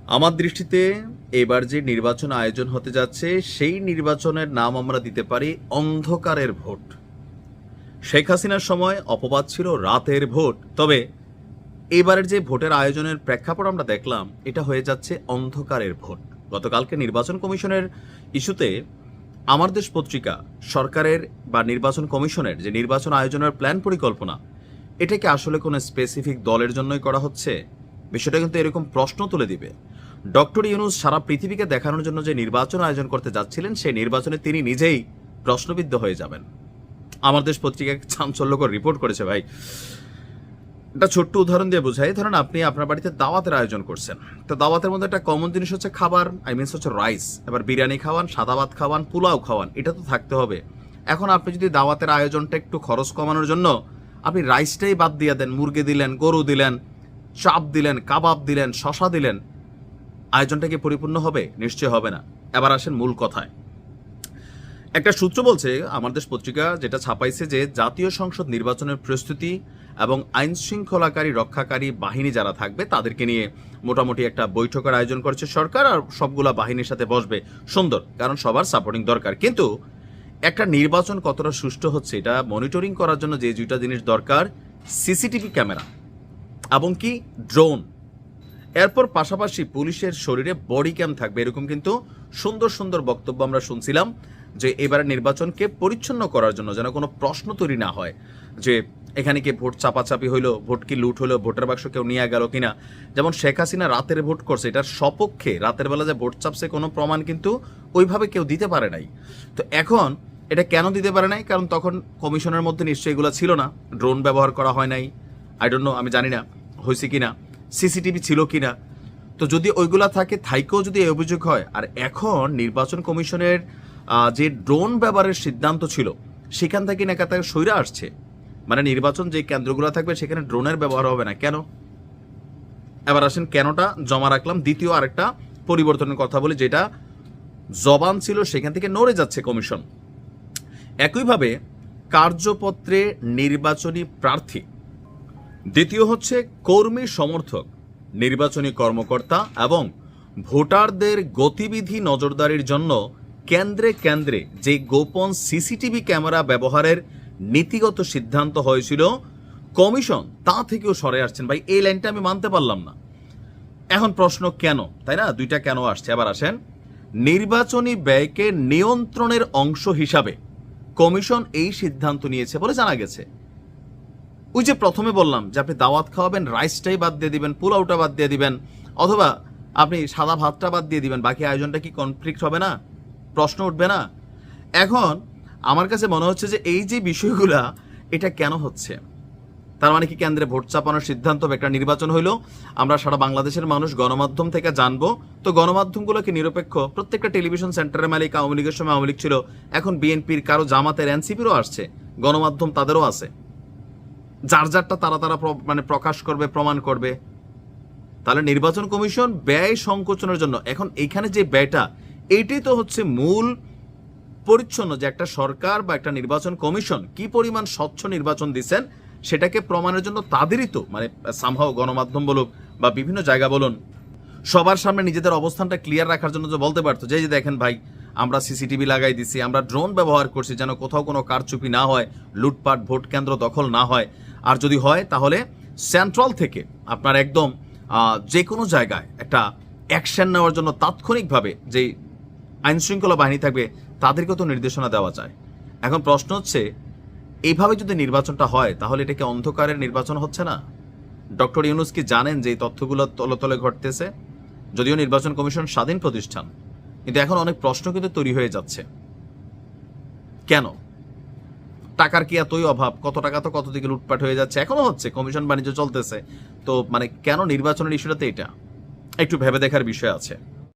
আমার দৃষ্টিতে এবার যে নির্বাচন আয়োজন হতে যাচ্ছে সেই নির্বাচনের নাম আমরা দিতে পারি অন্ধকারের ভোট। শেখ হাসিনার সময় অপবাদ ছিল রাতের ভোট, তবে এবারের যে ভোটের আয়োজনের প্রেক্ষাপট আমরা দেখলাম এটা হয়ে যাচ্ছে অন্ধকারের ভোট। গতকালকে নির্বাচন কমিশনের ইস্যুতে আমার দেশ পত্রিকা সরকারের বা নির্বাচন কমিশনের যে নির্বাচন আয়োজনের প্ল্যান পরিকল্পনা, এটাকে আসলে কোনো স্পেসিফিক দলের জন্যই করা হচ্ছে? বিষয়টা কিন্তু এরকম প্রশ্ন তুলে দিবে। ডক্টর ইউনূস সারা পৃথিবীকে দেখানোর জন্য যে নির্বাচন আয়োজন করতে যাচ্ছিলেন সেই নির্বাচনে তিনি নিজেই প্রশ্নবিদ্ধ হয়ে যাবেন। আমার দেশ পত্রিকা চাঞ্চল্যকর রিপোর্ট করেছে ভাই। একটা ছোট্ট উদাহরণ দিয়ে বোঝাই। ধরেন আপনি আপনার বাড়িতে দাওয়াতের আয়োজন করছেন, তো দাওয়াতের মধ্যে একটা কমন জিনিস হচ্ছে খাবার, হচ্ছে রাইস। এবার বিরিয়ানি খাওয়ান, সাদা ভাত খাওয়ান, পোলাও খাওয়ান, এটা তো থাকতে হবে। এখন আপনি যদি দাওয়াতের আয়োজনটা একটু খরচ কমানোর জন্য আপনি রাইসটাই বাদ দিয়ে দেন, মুরগি দিলেন, গরু দিলেন, চাপ দিলেন, কাবাব দিলেন, শশা দিলেন, আয়োজনটা কি পরিপূর্ণ হবে? নিশ্চয় হবে না। এবার আসেন মূল কথায়। একটা সূত্র বলছে, আমার দেশ পত্রিকা যেটা ছাপাইছে, যে জাতীয় সংসদ নির্বাচনের প্রস্তুতি এবং আইন শৃঙ্খলাকারী রক্ষাকারী বাহিনী যারা থাকবে তাদেরকে নিয়ে মোটামুটি একটা বৈঠকের আয়োজন করেছে সরকার, আর সবগুলা বাহিনীর সাথে বসবে। সুন্দর, কারণ সবার সাপোর্টিং দরকার। কিন্তু একটা নির্বাচন কতটা সুষ্ঠু হচ্ছে এটা মনিটরিং করার জন্য যে দুইটা জিনিস দরকার, সিসিটিভি ক্যামেরা এবং কি ড্রোন, এরপর পাশাপাশি পুলিশের শরীরে বডি ক্যাম থাকবে। এরকম কিন্তু সুন্দর সুন্দর বক্তব্য আমরা শুনছিলাম যে এবারে নির্বাচনকে পরিচ্ছন্ন করার জন্য যেন কোনো প্রশ্ন তৈরি না হয় যে এখানে কি ভোট চাপাচাপি হইলো, ভোট কি লুট হলো, ভোটের বাক্স কেউ নিয়ে গেল কিনা। যেমন শেখ হাসিনা রাতের ভোট করছে, এটার সপক্ষে রাতের বেলা যে ভোট চাপছে কোনো প্রমাণ কিন্তু ওইভাবে কেউ দিতে পারে নাই। তো এখন এটা কেন দিতে পারে নাই? কারণ তখন কমিশনের মধ্যে নিশ্চয়ই এগুলো ছিল না, ড্রোন ব্যবহার করা হয় নাই, আই ডোন্ট নো, আমি জানি না হয়েছে কিনা, সিসিটিভি ছিল কিনা। তো যদি ওইগুলা থাকে, থাইকেও যদি এই অভিযোগ হয়, আর এখন নির্বাচন কমিশনের যে ড্রোন ব্যবহারের সিদ্ধান্ত ছিল সেখান থেকে নাকি তাকে সইরা আসছে, মানে নির্বাচন যে কেন্দ্রগুলো থাকবে সেখানে ড্রোনের ব্যবহার হবে না কেন? এবার আসেন কেনটা জমা রাখলাম। দ্বিতীয় আরেকটা পরিবর্তনের কথা বলি, যেটা জবান ছিল সেখান থেকে নড়ে যাচ্ছে কমিশন। একইভাবে কার্যপত্রে নির্বাচনী প্রার্থী, দ্বিতীয় হচ্ছে কর্মী সমর্থক, নির্বাচনী কর্মকর্তা এবং ভোটারদের গতিবিধি নজরদারির জন্য কেন্দ্রে কেন্দ্রে যে গোপন সিসিটিভি ক্যামেরা ব্যবহারের নীতিগত সিদ্ধান্ত হয়েছিল, কমিশন তা থেকেও সরে আসছেন। ভাই, এই লাইনটা আমি মানতে পারলাম না। এখন প্রশ্ন কেন, তাই না? দুইটা কেন আসছে। আবার আসেন, নির্বাচনী ব্যয়কে নিয়ন্ত্রণের অংশ হিসাবে কমিশন এই সিদ্ধান্ত নিয়েছে বলে জানা গেছে। ওই যে প্রথমে বললাম যে আপনি দাওয়াত খাওয়াবেন, রাইসটাই বাদ দিয়ে দিবেন, পোলাওটা বাদ দিয়ে দিবেন, অথবা আপনি সাদা ভাতটা বাদ দিয়ে দিবেন, বাকি আয়োজনটা কি কনফ্লিক্ট হবে না? প্রশ্ন উঠবে না? এখন আমার কাছে মনে হচ্ছে যে এই যে বিষয়গুলা, এটা কেন হচ্ছে? তার মানে কি কেন্দ্রে ভোট চাপানোর সিদ্ধান্ত, একটা নির্বাচন হইলো, আমরা সারা বাংলাদেশের মানুষ গণমাধ্যম থেকে জানবো, তো গণমাধ্যমগুলো কি নিরপেক্ষ? প্রত্যেকটা টেলিভিশন সেন্টারের মালিক আওয়ামী লীগের সময় আওয়ামী লীগ ছিল, এখন বিএনপির, কারো জামাতের, এনসিপিরও আসছে, গণমাধ্যম তাদেরও আছে, যার যারটা তারা মানে প্রকাশ করবে, প্রমাণ করবে। তাহলে নির্বাচন কমিশন ব্যয় সংকোচনের জন্য এখন এইখানে যে ব্যয়টা, এইটাই তো হচ্ছে মূল পরিচ্ছন্ন, যে একটা সরকার বা একটা নির্বাচন কমিশন কি পরিমাণ স্বচ্ছ নির্বাচন দিচ্ছেন সেটাকে প্রমাণের জন্য তাদেরই তো, মানে সামহাও গণমাধ্যম বলুক বা বিভিন্ন জায়গা বলুন, সবার সামনে নিজেদের অবস্থানটা ক্লিয়ার রাখার জন্য যে বলতে পারতো যে দেখেন ভাই, আমরা সিসিটিভি লাগাই দিছি, আমরা ড্রোন ব্যবহার করছি যেন কোথাও কোনো কারচুপি না হয়, লুটপাট, ভোট কেন্দ্র দখল না হয়, আর যদি হয় তাহলে সেন্ট্রাল থেকে আপনার একদম যে কোনো জায়গায় একটা অ্যাকশন নেওয়ার জন্য তাৎক্ষণিকভাবে যেই আইন শৃঙ্খলা বাহিনী থাকবে তাদেরকে তো নির্দেশনা দেওয়া যায়। এখন প্রশ্ন হচ্ছে, এইভাবে যদি নির্বাচনটা হয় তাহলে এটা কি অন্ধকারের নির্বাচন হচ্ছে না? ডক্টর ইউনূস কি জানেন যে এই তথ্যগুলো তলে তলে ঘটতেছে? যদিও নির্বাচন কমিশন স্বাধীন প্রতিষ্ঠান, কিন্তু এখন অনেক প্রশ্ন কিন্তু তৈরি হয়ে যাচ্ছে। কেন? টাকার কি এতই অভাব? কত টাকা তো কত দিকে লুটপাট হয়ে যাচ্ছে, এখনো হচ্ছে, কমিশন বাণিজ্য চলতেছে, তো মানে কেন নির্বাচনের ইস্যুটাতে এটা একটু ভেবে দেখার বিষয় আছে।